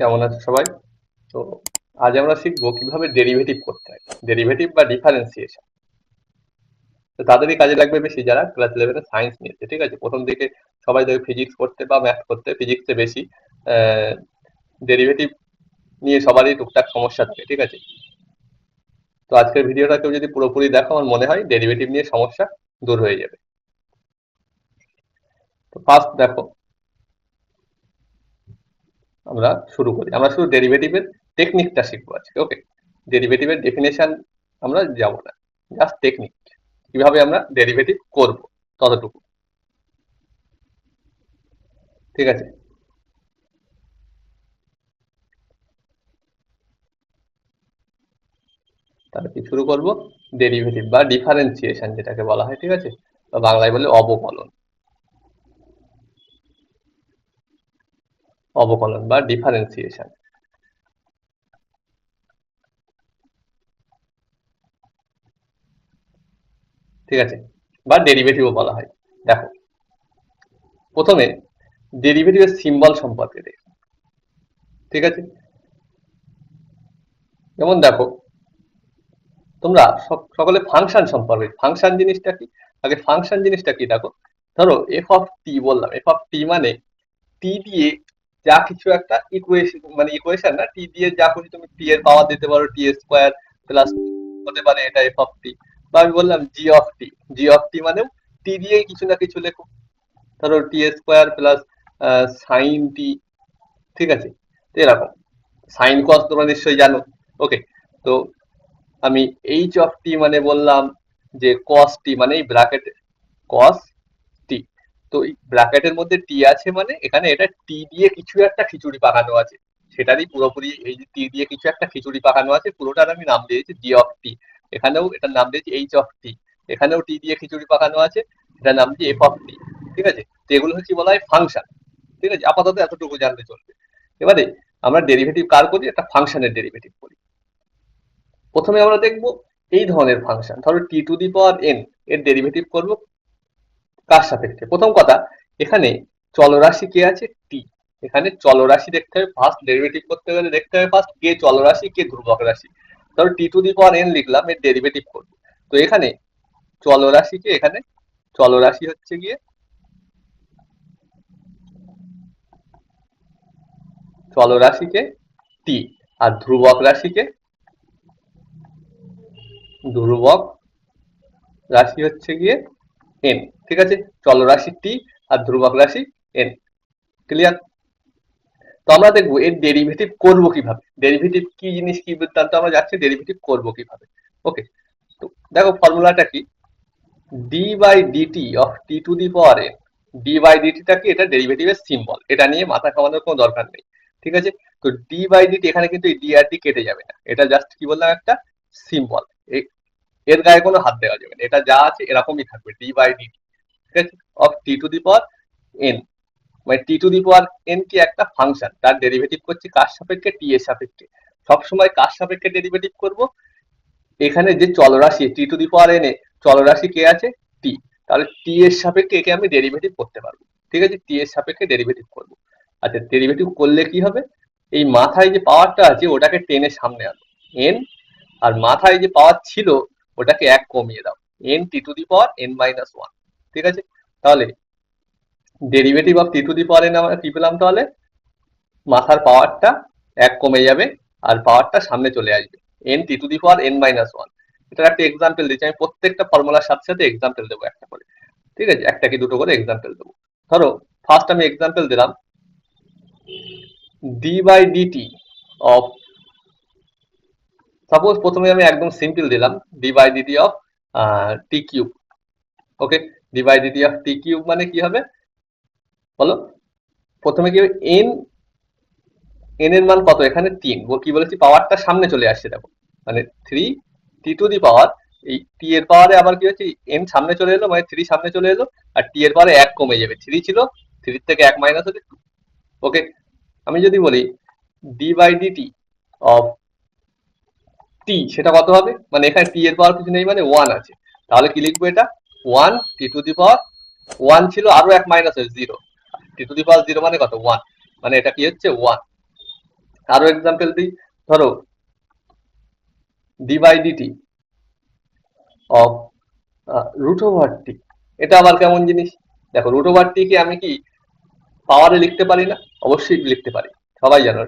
কেমন আছো সবাই? তো আজ আমরা শিখবো কিভাবে ডেরিভেটিভ করতে হয়, ডেরিভেটিভ বা ডিফারেন্সিয়েশন। তো তাদেরই কাজে লাগবে বেশি যারা ক্লাস 11 সায়েন্স নিয়েছে। ঠিক আছে, প্রথম দিকে সবাই দেখবে ফিজিক্স করতে বা ম্যাথ করতে, ফিজিক্সে বেশি ডেরিভেটিভ নিয়ে সবারই টুকটাক সমস্যা থাকে। ঠিক আছে, তো আজকের ভিডিওটা কেউ যদি পুরোপুরি দেখো, আমার মনে হয় ডেরিভেটিভ নিয়ে সমস্যা দূর হয়ে যাবে। তো ফার্স্ট দেখো, আমরা শুরু করি। আমরা শুধু ডেরিভেটিভের টেকনিকটা শিখবো আজকে। ওকে, ডেরিভেটিভের ডেফিনেশন আমরা যাব না, জাস্ট টেকনিক, কিভাবে আমরা ডেরিভেটিভ করব ততটুকু। ঠিক আছে, তাহলে কি শুরু করব? ডেরিভেটিভ বা ডিফারেন্সিয়েশন যেটাকে বলা হয়, ঠিক আছে, বা বাংলায় বলে অবকলন। অবকলন বা ডিফারেন্সিয়েশন, ঠিক আছে, বা ডেরিভেটিভও বলা হয়। দেখো, প্রথমে ডেরিভেটিভের সিম্বল সম্পর্কে দেখো। ঠিক আছে, যেমন দেখো, তোমরা সকলে ফাংশন সম্পর্কে, ফাংশন জিনিসটা কি, আগে ফাংশন জিনিসটা কি দেখো। ধরো এফ অফ টি বললাম, এফ অফ টি মানে টি দিয়ে যা কিছু একটা ইকুয়েশন, মানে ইকুয়েশন না, টি দিয়ে যা কিছু তুমি টি এর পাওয়ার দিতে পারো, টি স্কোয়ার প্লাস হতে পারে এটা এফ অফ টি। বা আমি বললাম জি of T, G of t মানে টি দিয়ে কিছু না কিছু লেখো। ধরো টি স্কোয়ার প্লাস সাইন টি। ঠিক আছে, তো এরকম সাইন কস তোমরা নিশ্চয়ই জানো। ওকে, তো আমি এইচ অফ টি মানে বললাম যে কস টি, মানে এই ব্র্যাকেট কস টি। তো এই ব্র্যাকেটের মধ্যে টি আছে মানে এখানে এটা টি দিয়ে কিছু একটা খিচুড়ি পাকানো আছে, সেটারই পুরোপুরি এই যে টি দিয়ে কিছু একটা খিচুড়ি পাকানো আছে, পুরোটার আমি নাম দিয়েছি জি অফ টি। এখানেও এটার নাম দিয়েছি এইচ অফ টি। এখানেও টি দিয়ে খিচুড়ি পাকানো আছে, এটার নাম দিয়েছি এফ অফ টি। ঠিক আছে, তো এগুলো হচ্ছে বলা হয় ফাংশন। ঠিক আছে, আপাতত এতটুকু জানলে চলবে। এবারে আমরা ডেরিভেটিভ কার করি, একটা ফাংশনের ডেরিভেটিভ করি। প্রথমে আমরা দেখব এই ধরনের ফাংশন, ধরো টি টু দি পাওয়ার এন, এর ডেরিভেটিভ করব কার সাপেক্ষে। প্রথম কথা, এখানে চলরাশি কে আছে, টি। এখানে চলরাশি দেখতে হবে, ফার্স্ট ডেরিভেটিভ করতে গেলে দেখতে হবে ফার্স্ট কে চলরাশি কে ধ্রুবক রাশি। ধরো টি টু দি পাওয়ার এন লিখলাম, এর ডেরিভেটিভ করব। তো এখানে চলরাশিকে, এখানে চলরাশি হচ্ছে গিয়ে, চলরাশিকে টি, আর ধ্রুবক রাশিকে, ধ্রুবক রাশি হচ্ছে গিয়ে এন। ঠিক আছে, চলরাশি টি আর ধ্রুবক রাশি এন। ক্লিয়ার? তো আমরা দেখবো এর ডেরিভেটিভ করব কিভাবে, ডেরিভেটিভ কি জিনিস, কি বৃত্তান্ত, আমরা যাচ্ছি ডেরিভেটিভ করব কিভাবে। ওকে, তো দেখো ফর্মুলাটা কি, d by dt of t to the power n. D by ডিটিটা কি, এটা ডেরিভেটিভের সিম্বল, এটা নিয়ে মাথা খাওয়ানোর কোনো দরকার নেই। ঠিক আছে, তো ডি বাই ডিটি এখানে কিন্তু এই ডি আর ডি কেটে যাবে না, এটা জাস্ট কি বললাম, একটা সিম্বল। এর গায়ে কোনো হাত দেওয়া যাবে না, এটা যা আছে এরকমই থাকবে, ডি বাই ডিটি। ঠিক আছে, of t to the power n, মানে t to the power N কি একটা ফাংশন, তার ডেরিভেটিভ করছি কার সাপেক্ষে, টি এর সাপেক্ষে। সবসময় কার সাপেক্ষে ডেরিভেটিভ করব, এখানে যে চলরাশি টি to the power N A চলরাশি কে আছে, টি। তাহলে টি এর সাপেক্ষে একে আমি ডেরিভেটিভ করতে পারবো। ঠিক আছে, টি এর সাপেক্ষে ডেরিভেটিভ করব। আচ্ছা, ডেরিভেটিভ করলে কি হবে, এই মাথায় যে পাওয়ারটা আছে ওটাকে টেনে সামনে আনো, এন, আর মাথায় যে পাওয়ার ছিল ওটাকে এক কমিয়ে দাও, N t to the power n minus one. ঠিক আছে, তাহলে derivative of t to the power N আমরা কি পেলাম, তাহলে মাথার পাওয়ারটা এক কমে যাবে আর পাওয়ারটা সামনে চলে আসবে, N t to the power n minus one. এটার একটা এক্সাম্পল দিচ্ছি, আমি প্রত্যেকটা ফর্মুলার সাথে সাথে এক্সাম্পল দেবো একটা করে। ঠিক আছে, একটা কি দুটো করে এক্সাম্পল দেবো। ধরো ফার্স্ট আমি এক্সাম্পল দিলাম d by dt of, suppose প্রথমে আমি একদম সিম্পল দিলাম d by dt of t cube. Okay, d by dt of t cube মানে কি হবে বলো। প্রথমে কি এন, এন এর মান কত, এখানে তিন, কি বলেছি পাওয়ারটা সামনে চলে আসছে দেখো, মানে থ্রি টি টু দি পাওয়ার, এই টি এর পাওয়ারে আবার কি হচ্ছে, এন সামনে চলে এলো মানে থ্রি সামনে চলে এলো, আর টি এর পাওয়ারে এক কমে যাবে, থ্রি ছিল, থ্রির থেকে এক মাইনাস হচ্ছে টু। ওকে, আমি যদি বলি ডি বাই ডিটি অফ টি, সেটা কত হবে, মানে এখানে টি এর পাওয়ার কিছু নেই মানে ওয়ান আছে, তাহলে কি লিখবো, এটা one t to the power, one ছিল আরো এক মাইনাস হয়েছে zero, T to the power zero মানে কত, ওয়ান, মানে এটা কি হচ্ছে ওয়ান। আরো এক্সাম্পল দিই, ধরো d by dt of root over t. এটা আবার কেমন জিনিস? দেখো, রুট ওভার টি কে আমি কি পাওয়ারে লিখতে পারি না? অবশ্যই লিখতে পারি, সবাই জানো।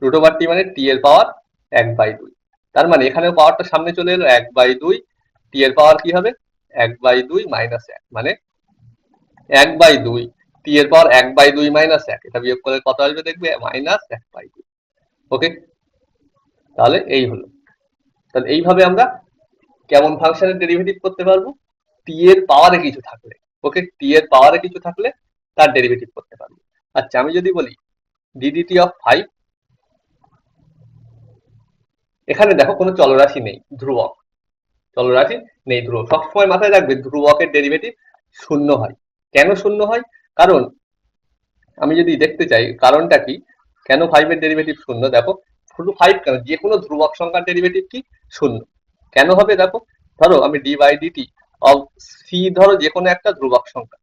রুট ওভার টি মানে টি এর পাওয়ার 1/2। তার মানে এখানেও পাওয়ারটা সামনে চলে এলো, 1/2। টি এর পাওয়ার কি হবে? 1/2 মাইনাস 1, মানে 1/2। টি এর পাওয়ার 1/2 মাইনাস 1, এটা বিয়োগ করলে কত আসবে দেখবে? মাইনাস 1/2। ওকে, তাহলে এই হলো। তাহলে এইভাবে আমরা কেমন ফাংশনের ডেরিভেটিভ করতে পারবো? টি এর পাওয়ারে কিছু থাকলে। ওকে, টি এর পাওয়ারে কিছু থাকলে তার ডেরিভেটিভ করতে পারবো। আচ্ছা, আমি যদি বলি ডিডিটি অফ 5, এখানে দেখো কোনো চলরাশি নেই, ধ্রুবক। চলরাশি নেই, ধ্রুবক। সবসময় মাথায় রাখবে ধ্রুবকের ডেরিভেটিভ শূন্য হয়। কেন শূন্য হয়? কারণ আমি যদি দেখতে চাই কারণটা কি, কেন 5 এর ডেরিভেটিভ শূন্য, দেখো শুধু 5 কেন, যে কোনো ধ্রুবক সংখ্যার ডেরিভেটিভ কি শূন্য। কেন হবে? দেখো, ধরো আমি d by dt of c, ধরো যে কোনো একটা ধ্রুবক সংখ্যা,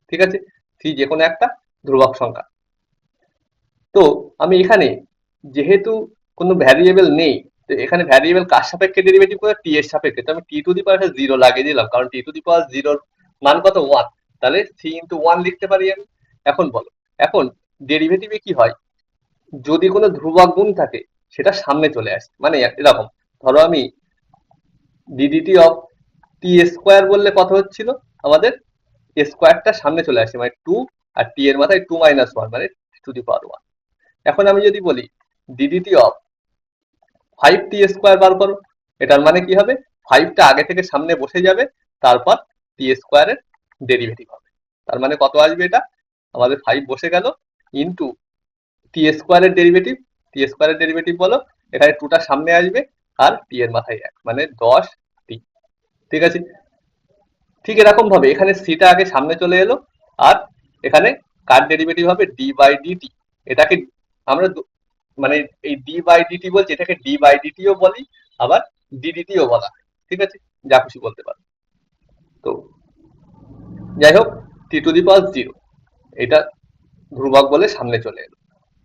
ঠিক আছে, সি যে কোনো একটা ধ্রুবক সংখ্যা। তো আমি এখানে যেহেতু কোনো ভ্যারিয়েবল নেই, তো এখানে ভ্যারিয়েবল কার সাপেক্ষে ডেরিভেটিভ করে? টি এর সাপেক্ষে। তো আমি টি টু দি পাওয়ার 0 লাগিয়ে দিলাম, কারণ টি টু দি পাওয়ার 0 মান কত? 1। তাহলে সি ইন্টু 1 লিখতে পারি আমি। এখন বলো, এখন ডেরিভেটিভে কি হয়? যদি কোনো ধ্রুবক গুণ থাকে সেটা সামনে চলে আসে। মানে এরকম, ধরো আমি ডিডিটি অফ টি স্কোয়ার বললে কত হচ্ছিল আমাদের? স্কোয়ারটা সামনে চলে আসে, মানে 2, আর টি এর মাথায় 2 মাইনাস 1, মানে টু দি পাওয়ার 1। এখন আমি যদি বলি ডিডিটি অফ 5t স্কোয়ার বার করো, এটার মানে কি হবে? 5টা আগে থেকে সামনে বসে যাবে, তারপর টি স্কোয়ারের ডেরিভেটিভ হবে। তার মানে কত আসবে? এটা আমাদের 5 বসে গেল ইন্টু টি স্কোয়ারের ডেরিভেটিভ। টি স্কোয়ারের ডেরিভেটিভ বলো, এখানে 2টা সামনে আসবে, আর টি এর মাথায় 1, মানে 10t। ঠিক আছে, ঠিক এরকম ভাবে এখানে সিটা আগে সামনে চলে এলো, আর এখানে কার ডেরিভেটিভ হবে? D by dt. এটাকে আমরা মানে এই ডি বাই ডিটি বলছি, এটাকে ডি বাই ডিটিও বলি, আবার ডিডিটিও বলা হয়। ঠিক আছে, যা খুশি বলতে পারো। তো যাই হোক, টি টু দি পাওয়ার 0 এটা ধ্রুবক বলে সামনে চলে এলো।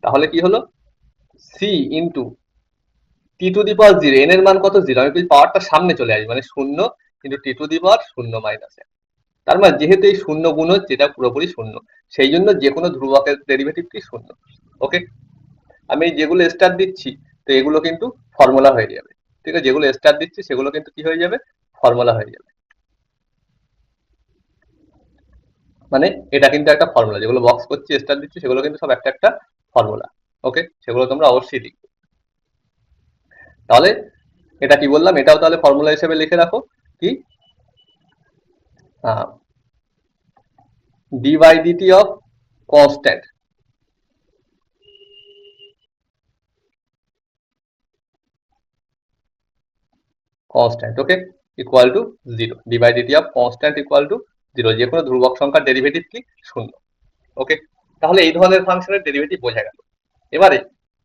তাহলে কি হলো? C into t to the power 0, n এর মান কত? 0। আমি পাওয়ারটা সামনে চলে আসবে, মানে 0 into t to the power 0 minus 1। তার মানে যেহেতু এই শূন্য গুণ হচ্ছে, এটা পুরোপুরি শূন্য, সেই জন্য যে কোনো ধ্রুবকের ডেরিভেটিভ কি শূন্য। ওকে, আমি যেগুলো স্টার দিচ্ছি, তো এগুলো কিন্তু ফর্মুলা হয়ে যাবে। ঠিক আছে, যেগুলো স্টার দিচ্ছি সেগুলো কিন্তু কি হয়ে যাবে? ফর্মুলা হয়ে যাবে। মানে এটা কিন্তু একটা ফর্মুলা, যেগুলো বক্স করছি স্টার দিচ্ছি সেগুলো কিন্তু সব একটা একটা ফর্মুলা। ওকে, সেগুলো তোমরা অবশ্যই লিখবে। তাহলে এটা কি বললাম, এটাও তাহলে ফর্মুলা হিসেবে লিখে রাখো কি, d by dt of constant, constant, okay, equal to 0। D by dt of constant equal to 0, যে কোনো ধ্রুবক সংখ্যার ডেরিভেটিভ কি শূন্য। ওকে, তাহলে এই ধরনের ফাংশনের ডেরিভেটিভ বোঝা গেল। এবারে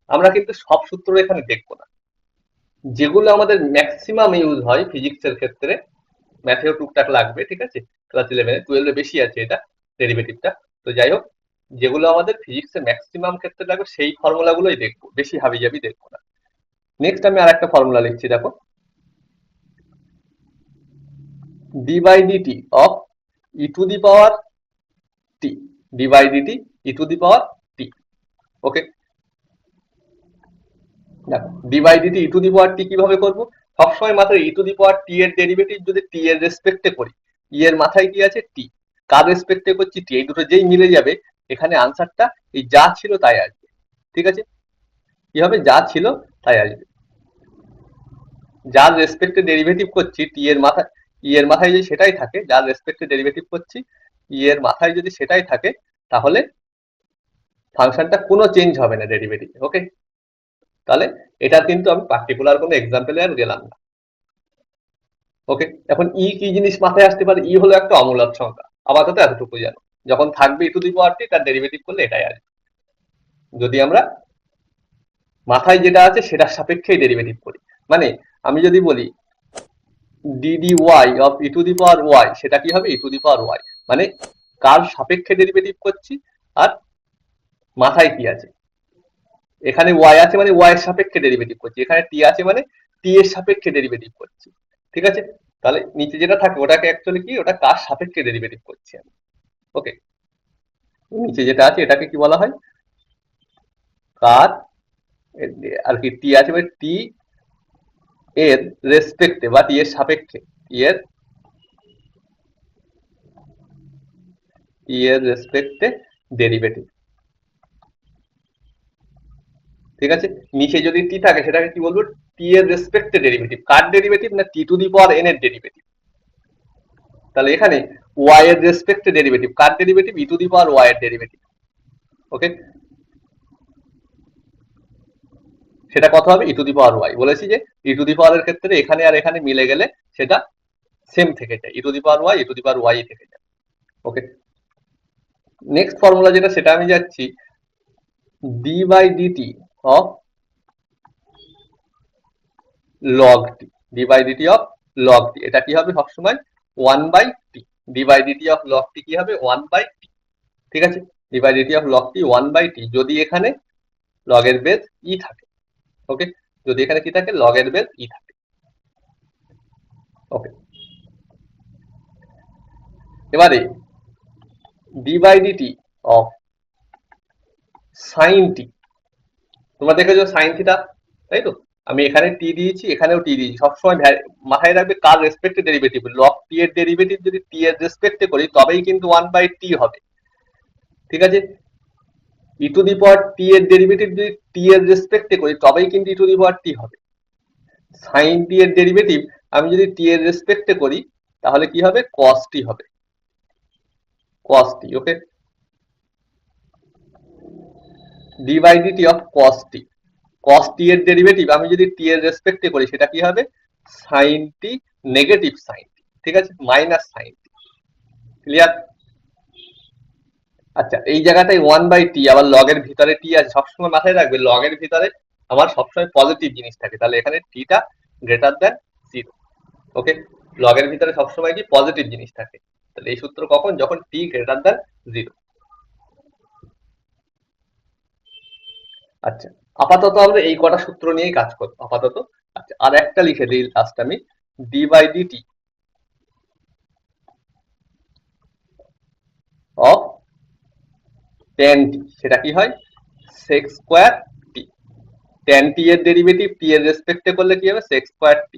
আমরা কিন্তু সব সূত্র এখানে দেখবো না, যেগুলো আমাদের ম্যাক্সিমাম ইউজ হয় ফিজিক্সের ক্ষেত্রে, ম্যাথেও টুকটাক লাগবে, ঠিক আছে, ক্লাস 11 12 বেশি আছে এটা ডেরিভেটিভটা। তো যাই হোক, যেগুলো আমাদের ফিজিক্সে ম্যাক্সিমাম ক্ষেত্রে লাগবে সেই ফর্মুলাগুলোই দেখবো, বেশি হাবিজাবি দেখবো না। নেক্সট আমি আরেকটা ফর্মুলা লিখছি, দেখো, d by dt of e to the power t, d by dt e to the power t. Okay, দেখো d by dt e to the power t কিভাবে করবো? সবসময় মাত্র ই টু দি পাওয়ার টি এর derivative যদি টি এর রেসপেক্টে করি, ই এর মাথায় কি আছে? টি। কার রেসপেক্টে করছি? টি। এই দুটো যেই মিলে যাবে, এখানে আনসারটা এই যা ছিল তাই আসবে। ঠিক আছে, কি হবে? যা ছিল তাই আসবে। যার রেসপেক্টে ডেরিভেটিভ করছি টি এর মাথায়, ই এর মাথায় যদি সেটাই থাকে, যার রেসপেক্টে ডেরিভেটিভ করছি ই এর মাথায় যদি সেটাই থাকে, তাহলে ফাংশনটা কোনো চেঞ্জ হবে না ডেরিভেটিভ। ওকে, তাহলে এটা কিন্তু আমি পার্টিকুলার কোনো এক্সাম্পলে আর গেলাম না। ওকে, এখন ই কি জিনিস মাথায় আসতে পারে? ই হলো একটা অমূলক সংখ্যা, আপাতত এতটুকু জানো। যখন থাকবে ই টু দি পাওয়ার টি, তার ডেরিভেটিভ করলে এটাই আসবে। যদি আমরা মাথায় যেটা আছে সেটার সাপেক্ষেই ডেরিভেটিভ করি, মানে আমি যদি বলি d d y of e to the power y, সেটা কি হবে? ই টু দি পাওয়ার ওয়াই, মানে কার সাপেক্ষে ডেরিভেটিভ করছি আর মাথায় কি আছে, এখানে ওয়াই আছে মানে ওয়াই এর সাপেক্ষে ডেরিভেটিভ করছি, এখানে টি আছে মানে টি এর সাপেক্ষে ডেরিভেটিভ করছি। ঠিক আছে, তাহলে নিচে যেটা থাকে ওটাকে অ্যাকচুয়ালি কি, ওটা কার সাপেক্ষে ডেরিভেটিভ করছি আমি। ওকে, নিচে যেটা আছে এটাকে কি বলা হয়, কার আর কি টি আছে মানে টি এর রেসপেক্টে বা টি এর সাপেক্ষে, টি এর রেসপেক্টে ডেরিভেটিভ। ঠিক আছে, নিচে যদি টি থাকে সেটাকে কি বলবো, টি এর রেসপেক্টে ডেরিভেটিভ। কার ডেরিভেটিভ না t to the power n এর ডেরিভেটিভ। তাহলে এখানে ওয়াই এর রেসপেক্টে ডেরিভেটিভ, কার derivative, e to the power y এর ডেরিভেটিভ। ওকে, সেটা কত হবে, ই টু দি পাওয়ার ওয়াই। বলেছি যে ই টু দি পাওয়ার এর ক্ষেত্রে এখানে আর এখানে মিলে গেলে সেটা সেম থেকে যায়, e to the power y e to the power y থেকে যায়। ওকে, নেক্সট ফর্মুলা যেটা সেটা আমি যাচ্ছি d by dt of log t, d by dt of log t, এটা কি হবে সবসময় 1 by t. D by dt of log t কি হবে 1/t। ঠিক আছে, d by dt of log t 1/t যদি এখানে লগের বেস ই থাকে। ওকে, যদি এখানে কি থাকে, লগের বেস ই থাকে। ওকে, এবারে d by dt of sine t, তোমরা দেখেছো সাইন থিটা, তাই তো, আমি এখানে টি দিয়েছি এখানেও টি দিয়েছি, সবসময় মাথায় রাখবে কার রেসপেক্টে ডেরিভেটিভ, লগ টি এর ডেরিভেটিভ যদি টি এর রেসপেক্টে করি তবেই কিন্তু 1/t হবে। ঠিক আছে, ই টু দি পাওয়ার টি এর ডেরিভেটিভ যদি টি এর রেসপেক্টে করি তবেই কিন্তু ই টু দি পাওয়ার টি হবে। সাইন টি এর ডেরিভেটিভ আমি যদি টি এর রেসপেক্টে করি তাহলে কি হবে, কস টি হবে, cos t. Okay, d by dt of cos t, cos t এর ডেরিভেটিভ আমি যদি টি এর রেসপেক্টে করি সেটা কি হবে, সাইন টি নেগেটিভ সাইন টি। ঠিক আছে, মাইনাস সাইন টি। ক্লিয়ার? আচ্ছা, এই জায়গাটায় 1/t, আবার লগের ভিতরে টি আছে, সবসময় মাথায় রাখবে লগের ভিতরে আমার সবসময় পজিটিভ জিনিস থাকে, তাহলে এখানে টিটা গ্রেটার দ্যান 0। ওকে, লগের ভিতরে সবসময় কি পজিটিভ জিনিস থাকে, তাহলে এই সূত্র কখন, যখন টি গ্রেটার দ্যান 0। আচ্ছা, আপাতত আমরা এই কটা সূত্র নিয়েই কাজ করবো আপাতত। আচ্ছা, আর একটা লিখে দিই লাস্ট আমি, d by dt of tan t, সেটা কি হয়, sec square t। tan t এর ডেরিভেটিভ t এর রেসপেক্টে করলে কি হবে, sec স্কয়ার t।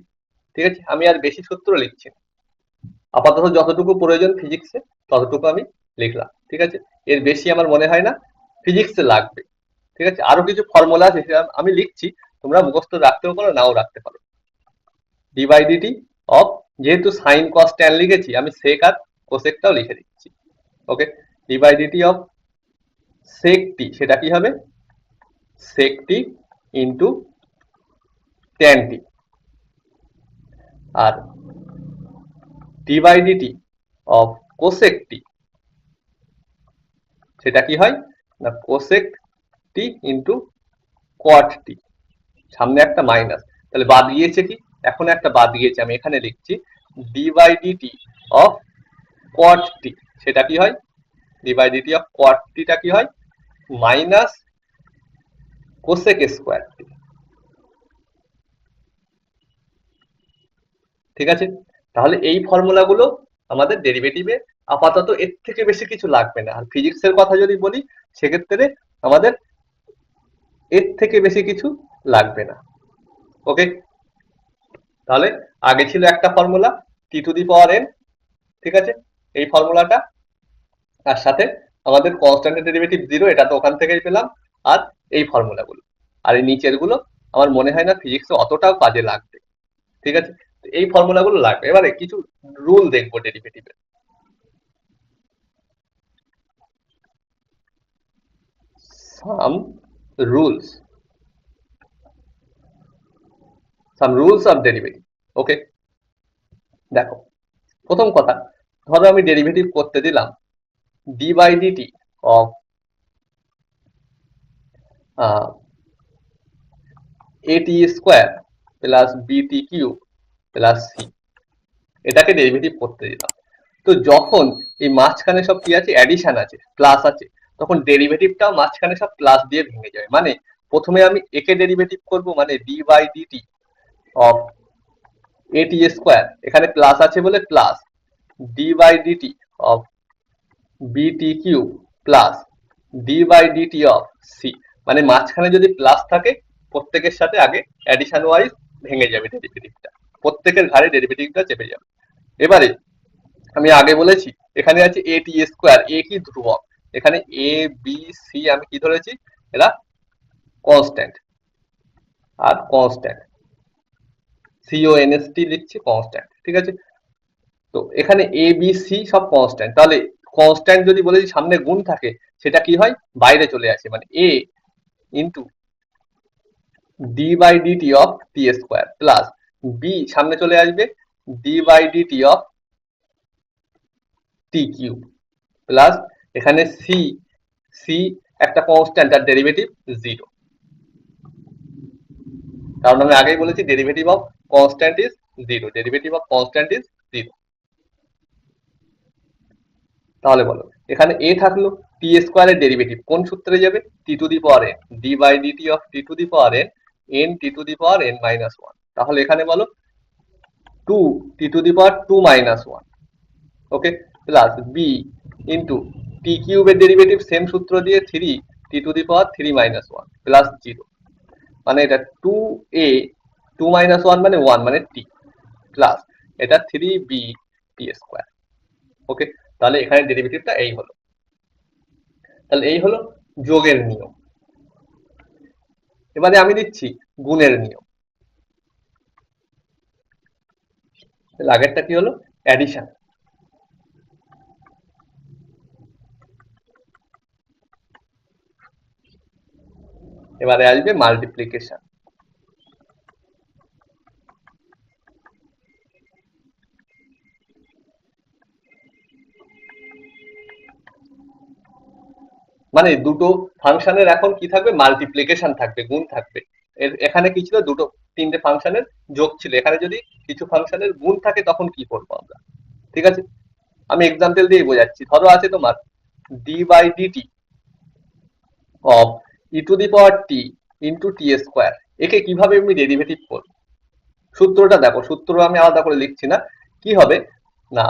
ঠিক আছে, আমি আর বেশি সূত্র লিখছি না, আপাতত যতটুকু প্রয়োজন ফিজিক্সে ততটুকু আমি লিখলাম। ঠিক আছে, এর বেশি আমার মনে হয় না ফিজিক্সে লাগবে। ঠিক আছে, আরো কিছু ফর্মুলা আছে সেটা আমি লিখছি, তোমরা মুখস্থ রাখতেও পারো নাও রাখতে পারো। ডি বাই ডিটি অফ, যেহেতু সাইন কস ট্যান লিখেছি আমি সেক আর কোসেকটাও লিখে দিচ্ছি। Okay, d by dt of sec t, সেটা কি হবে, sec t into tan t. আর d by dt of cosec t, সেটা কি হয় না কোসেক টি ইন্টু কোয়াট টি, সামনে একটা মাইনাস, তাহলে বাদ গিয়েছে কি, এখন একটা বাদ গিয়েছে, আমি এখানে লিখছি d by dt of cot t, সেটা কি হয়, d by dt of cot টিটা কি হয়, মাইনাস কোসেক স্কোয়ার টি। ঠিক আছে, তাহলে এই ফর্মুলাগুলো আমাদের ডেরিভেটিভে আপাতত এর থেকে বেশি কিছু লাগবে না। আর ফিজিক্সের কথা যদি বলি সেক্ষেত্রে আমাদের এর থেকে বেশি কিছু লাগবে না। ওকে, তাহলে আগে ছিল একটা formula T to the power N, ঠিক আছে, এই ফর্মুলাটা, তার সাথে আমাদের কনস্ট্যান্ট ডেরিভেটিভ 0, এটা তো ওখান থেকেই পেলাম, আর এই ফর্মুলাগুলো, আর এই নিচের গুলো আমার মনে হয় না ফিজিক্সে অতটাও কাজে লাগবে। ঠিক আছে, এই ফর্মুলাগুলো লাগবে। এবারে কিছু রুল দেখবো ডেরিভেটিভের। some rules some rules of derivative. ওকে, দেখো প্রথম কথা, ধরো আমি ডেরিভেটিভ করতে দিলাম d by dt of a t square plus বিটি কিউব প্লাস সি, এটাকে ডেরিভেটিভ করতে দিলাম। তো যখন এই মাঝখানে সব কি আছে, অ্যাডিশন আছে, প্লাস আছে, তখন ডেরিভেটিভটাও মাঝখানে সব প্লাস দিয়ে ভেঙে যাবে, মানে প্রথমে আমি একে ডেরিভেটিভ করব, মানে d by dt of a t square, এখানে প্লাস আছে বলে plus d by dt of b t cube plus d by dt of c. মানে মাঝখানে যদি প্লাস থাকে প্রত্যেকের সাথে আগে অ্যাডিশন ওয়াইজ ভেঙে যাবে ডেরিভেটিভটা, প্রত্যেকের ঘাড়ে ডেরিভেটিভটা চেপে যাবে। এবারে আমি আগে বলেছি এখানে আছে এ টি স্কোয়ার, এ কি ধ্রুবক, এখানে এ বি সি আমি কি ধরেছি, এরা কনস্ট্যান্ট, আর কনস্ট্যান্ট CONST লিখছি কনস্ট্যান্ট, ঠিক আছে। তো এখানে এ বি সি সব কনস্ট্যান্ট, তাহলে কনস্ট্যান্ট যদি বলে সামনে গুণ থাকে সেটা কি হয়, বাইরে চলে আসে, মানে a into d by dt of t square plus b সামনে চলে আসবে d by dt of t cube plus এখানে সি, সি একটা কনস্ট্যান্ট আর ডেরিভেটিভ 0, কারণ আমি আগেই বলেছি derivative of constant is 0, derivative of constant is 0। তাহলে বলো এখানে এ থাকলো, টি স্কোয়ারের ডেরিভেটিভ কোন সূত্রে যাবে, t to the power n, d by dt of t to the power n, n t to the power n minus one. তাহলে এখানে বলো 2 t to the power 2 minus one, okay, plus b into t কিউবের derivative same সূত্র দিয়ে 3 t to the power 3 minus one plus 0, মানে এটা 2a 2 minus one মানে 1 মানে টি প্লাস এটা 3b টি স্কোয়ার, ওকে। তাহলে এখানে ডেরিভেটিভটা এই হলো। তাহলে এই হলো যোগের নিয়ম। এবারে আমি দিচ্ছি গুণের নিয়ম। আগেরটা কি হলো, অ্যাডিশন। এবারে আসবে মাল্টিপ্লিকেশন। মানে দুটো ফাংশনের এখন কি থাকবে, মাল্টিপ্লিকেশন থাকবে, গুণ থাকবে। এখানে কি ছিল, দুটো তিনটে ফাংশনের যোগ ছিল, এখানে যদি কিছু ফাংশনের গুণ থাকে তখন কি করবো আমরা, ঠিক আছে। আমি এক্সাম্পল দিয়ে বোঝাচ্ছি। ধরো আছে তোমার d by dt of e to the power t into t square, একে কিভাবে আমি ডেরিভেটিভ করব, সূত্রটা দেখো, সূত্র আমি আলাদা করে লিখছি না। কি হবে না,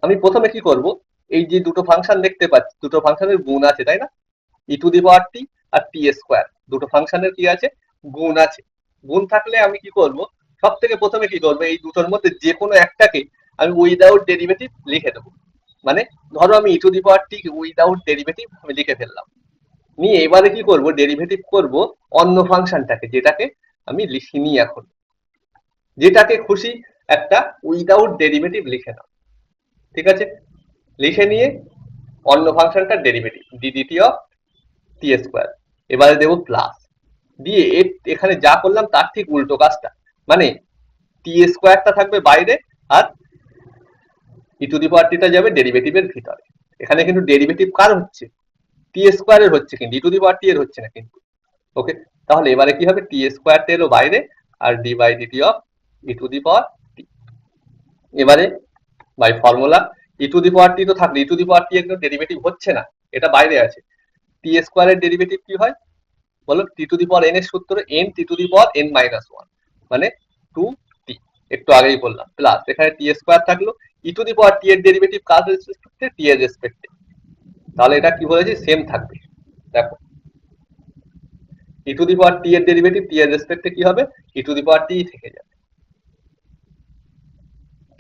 আমি প্রথমে কি করব, এই যে দুটো ফাংশন দেখতে পাচ্ছি, দুটো ফাংশনের গুণ আছে তাই না, ই to the power T R T square, দুটো ফাংশনের কি আছে, গুণ আছে। গুণ থাকলে আমি কি করব, সব থেকে প্রথমে কি করবো, এই দুটোর মধ্যে যে কোনো একটাকে আমি উইদাউট ডেরিভেটিভ লিখে দেবো। মানে ধরো আমি e to the power t without derivative আমি লিখে ফেললাম, নিয়ে এবারে কি করব, ডেরিভেটিভ করব অন্য ফাংশনটাকে, যেটাকে আমি লিখিনি এখন, যেটাকে খুশি একটা উইদাউট ডেরিভেটিভ লিখে নাও, ঠিক আছে। লিখে নিয়ে অন্য ফাংশনটার derivative d dt of t square, এবারে দেবো প্লাস দিয়ে এখানে যা করলাম তার ঠিক উল্টো কাজটা, মানে টি স্কোয়ারটা থাকবে বাইরে আর ই টু দি পাওয়ার টিটা যাবে ডেরিভেটিভের ভিতরে। এখানে কিন্তু ডেরিভেটিভ কার হচ্ছে, টি স্কোয়ারের হচ্ছে, কিন্তু ই টু দি পাওয়ার টি এর হচ্ছে না কিন্তু, ওকে। তাহলে এবারে কি হবে, টি স্কোয়ারটা এলো বাইরে আর d by dt of e to the power t. এবারে by formula e to the power t তো থাকলে ই টু দি পাওয়ার টি একদম ডেরিভেটিভ হচ্ছে না, এটা বাইরে আছে। টি স্কোয়ারের ডেরিভেটিভ কি হয় বলো, টি টু দি পাওয়ার এন এর সূত্র N t to the power n minus one, মানে 2t, একটু আগেই বললাম, প্লাস এখানে টি স্কোয়ার থাকলো, ই টু দি পাওয়ার টি এর ডেরিভেটিভ কার রেসপেক্টে, টি এর রেসপেক্টে, তাহলে এটা কি বলেছি, সেম থাকবে। দেখো ই টু দি পাওয়ার টি এর ডেরিভেটিভ টি এর রেসপেক্টে কি হবে, ই টু দি পাওয়ার টি থেকে যাবে।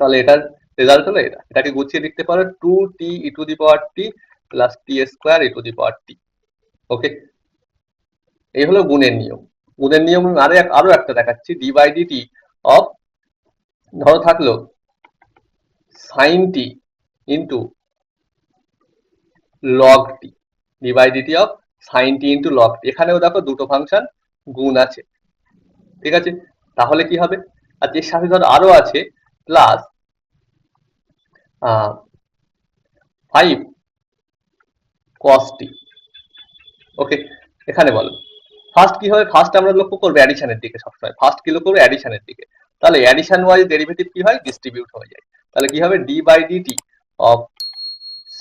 তাহলে এটার রেজাল্ট হলো এটা, এটাকে গুছিয়ে লিখতে পারো 2t e to the power t plus t square e to the power t, okay. এই হলো গুণের নিয়ম। গুণের নিয়ম আরো একটা দেখাচ্ছি, ডি বাই ডিটি অফ, ধরো থাকলো sine t into log t, d by dt of sine t into log t, এখানেও দেখো দুটো ফাংশন গুণ আছে, ঠিক আছে। তাহলে কি হবে, আর এর সাথে ধরো আরো আছে প্লাস 5 cos টি, ওকে। এখানে বলো ফার্স্ট কি হবে, ফার্স্ট আমরা লক্ষ্য করবো অ্যাডিশনের দিকে, সবসময় ফার্স্ট কি লক্ষ্য করবো, অ্যাডিশনের দিকে। তাহলে অ্যাডিশন ওয়াইজ ডেরিভেটিভ কি হয়, ডিস্ট্রিবিউট হয়ে যায়। তাহলে কি হবে, d by dt of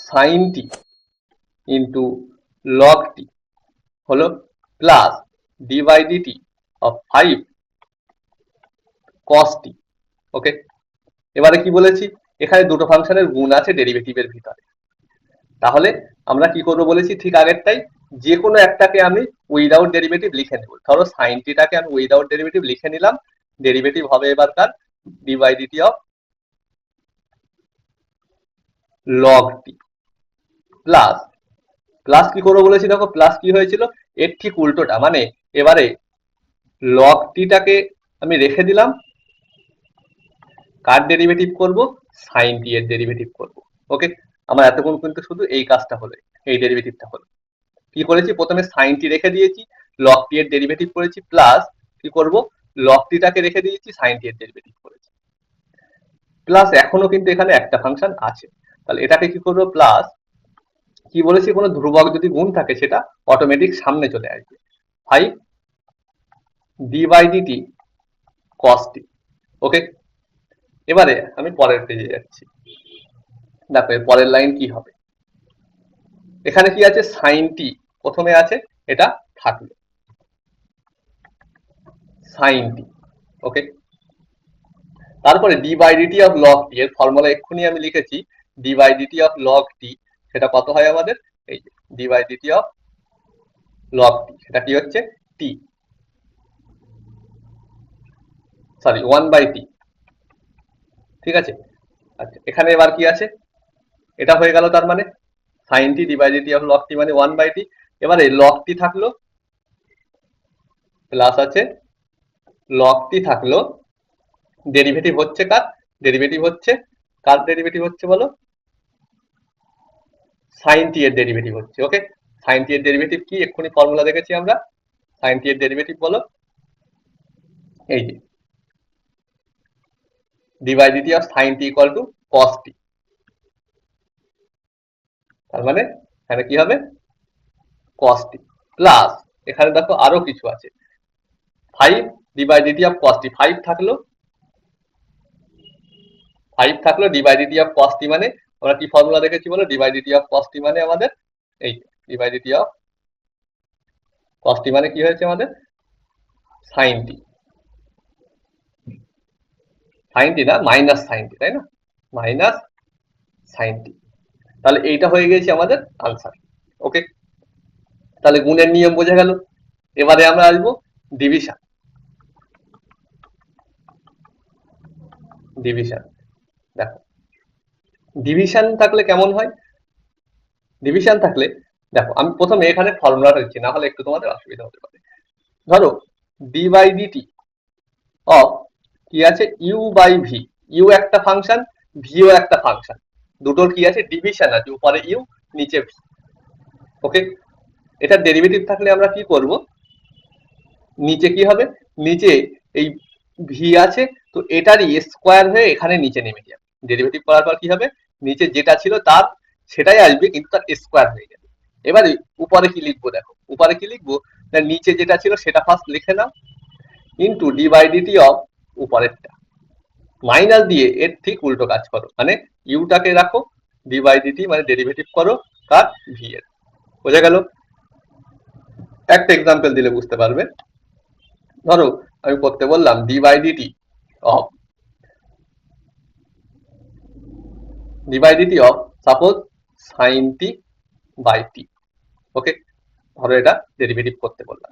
sine t into log t হলো plus d by dt of 5 cos t। Okay, এবারে কি বলেছি, এখানে দুটো ফাংশনের গুণ আছে ডেরিভেটিভের ভিতরে, তাহলে আমরা কি করবো বলেছি ঠিক আগেরটাই, যে কোনো একটাকে আমি উইদাউট ডেরিভেটিভ লিখে নেব। ধরো সাইন টিটাকে আমি উইদাউট ডেরিভেটিভ লিখে নিলাম, ডেরিভেটিভ হবে এবার তার d by dt of log t plus, plus কি করবো বলেছি, দেখো প্লাস কি হয়েছিল, এর ঠিক উল্টোটা, মানে এবারে লগ টিটাকে আমি রেখে দিলাম, কার ডেরিভেটিভ করব, সাইন টি এর ডেরিভেটিভ করব। ওকে, আমার এতক্ষণ কিন্তু শুধু এই কাজটা হলো, এই ডেরিভেটিভটা হলো। কি করেছি, প্রথমে সাইন টি রেখে দিয়েছি, লগ টি এর ডেরিভেটিভ করেছি, প্লাস কি করব, লগ টিটাকে রেখে দিয়েছি, সাইন টি এর ডেরিভেটিভ করেছি, প্লাস এখনো কিন্তু এখানে একটা ফাংশন আছে, তাহলে এটাকে কি করব, প্লাস কি বলেছি, কোনো ধ্রুবক যদি গুণ থাকে সেটা অটোমেটিক সামনে চলে আসবে, 5 d by DT cos t. ওকে, এবারে আমি পরের পেজে যাচ্ছি, দেখো এর পরের লাইন কি হবে, এখানে কি আছে, সাইন টি প্রথমে আছে, এটা থাকলো সাইন টি। ওকে, তারপরে d by dt of log t, এর ফর্মুলা এক্ষুনি আমি লিখেছি, d by dt of log t, সেটা কত হয় আমাদের, এই যে d by dt of log t, সেটা কি হচ্ছে টি, সরি 1 বাই টি। ঠিক আছে, আচ্ছা এখানে এবার কি আছে, এটা হয়ে গেল, তার মানে sine t d by dt of log t মানে 1 বাই টি। এবারে লগ টি থাকলো, প্লাস আছে লগ টি থাকলো, ডেরিভেটিভ হচ্ছে কার, ডেরিভেটিভ হচ্ছে কার ডেরিভেটিভ হচ্ছে বলো, সাইন টি এর ডেরিভেটিভ হচ্ছে। ওকে, সাইন টি এর ডেরিভেটিভ কি, এক্ষুনি ফর্মুলা দেখেছি আমরা, সাইন টি এর ডেরিভেটিভ বলো, এই যে d by dt of sine t equal to cos t, তার মানে এখানে কি হবে কস টি, প্লাস এখানে দেখো আরো কিছু আছে, 5 d by dt of cos t, 5 থাকলো, 5 থাকলো d by dt of cos t, মানে আমরা কি ফর্মুলা দেখেছি বলো, d by dt of cos t মানে আমাদের এই d by dt of cos t মানে কি হয়েছে আমাদের সাইন টি, সাইন টি না মাইনাস সাইন টি, তাই না, মাইনাস সাইন টি, তাহলে এইটা হয়ে গেছে আমাদের আনসার। ওকে, তাহলে গুণের নিয়ম বোঝা গেল। এবারে আমরা আসবো ডিভিশন, ডিভিশন দেখো ডিভিশন থাকলে কেমন হয়, ডিভিশন থাকলে দেখো আমি প্রথমে এখানে ফর্মুলাটা দিচ্ছি, না হলে একটু তোমাদের অসুবিধা হতে পারে। ধরো ডি বাই ডিটি অফ কি আছে, ইউ বাই ভি, ইউ একটা ফাংশন, ভিও একটা ফাংশন, দুটোর কি আছে, ডিভিশন আছে, উপরে ইউ নিচে ভি। ওকে, এটার ডেরিভেটিভ থাকলে আমরা কি করব, নিচে কি হবে, নিচে এই ভি আছে, তো এটারই স্কোয়ার হয়ে এখানে নিচে নেমে যাবে, ডেরিভেটিভ করার পর কি হবে, নিচে যেটা ছিল তার সেটাই আসবে, কিন্তু তার স্কোয়ার হয়ে যাবে। এবারে উপরে কি লিখবো, দেখো উপরে কি লিখবো, নিচে যেটা ছিল সেটা ফার্স্ট লিখে নাও, into d by dt of উপরেরটা, মাইনাস দিয়ে এর ঠিক উল্টো কাজ করো, মানে ইউটাকে রাখো, ডি বাই ডিটি মানে ডেরিভেটিভ করো কার, ভি এর। বোঝা গেল, একটা এক্সাম্পল দিলে বুঝতে পারবে। ধরো আমি করতে বললাম d by dt of, d by dt of suppose sine t by t. Okay, ধরো এটা ডেরিভেটিভ করতে বললাম,